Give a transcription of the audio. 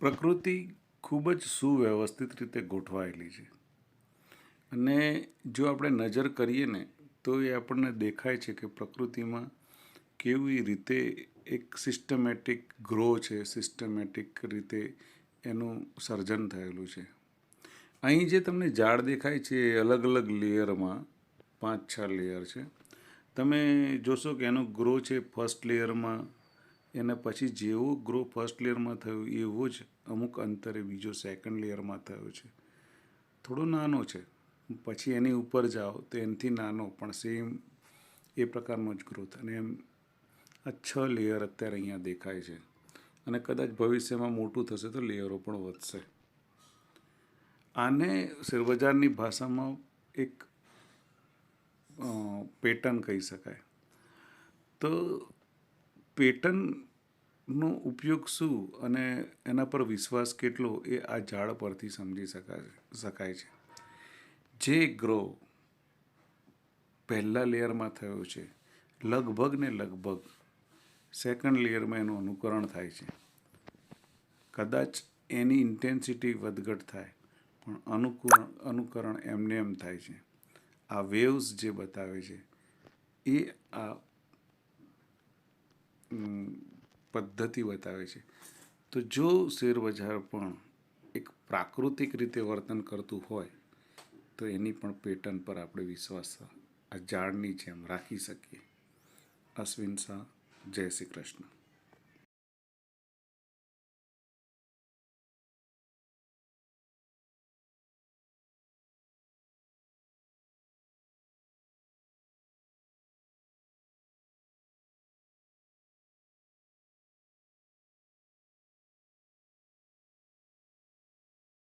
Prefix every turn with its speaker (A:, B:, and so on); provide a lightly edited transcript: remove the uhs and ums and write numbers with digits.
A: પ્રકૃતિ ખૂબ જ સુવ્યવસ્થિત રીતે ગોઠવાયેલી છે અને જો આપણે નજર કરીએ ને તો એ આપણને દેખાય છે કે પ્રકૃતિમાં કેવી રીતે એક સિસ્ટમેટિક ગ્રો છે, સિસ્ટમેટિક રીતે એનું સર્જન થયેલું છે. અહીં જે તમને ઝાડ દેખાય છે એ અલગ અલગ લેયરમાં 5-6 લેયર છે. તમે જોશો કે એનો ગ્રો છે ફર્સ્ટ લેયરમાં, એના પછી જેવો ગ્રો ફર્સ્ટ લેયરમાં થયો એવો જ અમુક અંતરે બીજો સેકન્ડ લેયરમાં થયો છે. થોડો નાનો છે, પછી એની ઉપર જાઓ તો એનાથી નાનો પણ સેમ એ પ્રકારનો જ ગ્રોથ. અને એમ આ 6 લેયર અત્યારે અહીંયા દેખાય છે અને કદાચ ભવિષ્યમાં મોટું થશે તો લેયરો પણ વધશે. આને શેરબજારની ભાષામાં એક પેટર્ન કહી શકાય. તો પેટર્નનો ઉપયોગ શું અને એના પર વિશ્વાસ કેટલો એ આ ઝાડ પરથી સમજી શકાય છે. જે ગ્રો પહેલા લેયરમાં થયો છે લગભગ ને લગભગ સેકન્ડ લેયરમાં એનું અનુકરણ થાય છે. કદાચ એની ઇન્ટેન્સિટી વધઘટ થાય પણ અનુકરણ એમને એમ થાય છે. આ વેવ્સ જે બતાવે છે એ આ પદ્ધતિ બતાવે છે. તો જો શેરબજાર પણ એક પ્રાકૃતિક રીતે વર્તન કરતું હોય તો એની પણ પેટર્ન પર આપણે વિશ્વાસ આ ઝાડની જેમ રાખી શકીએ. અશ્વિન શાહ, જય શ્રી કૃષ્ણ.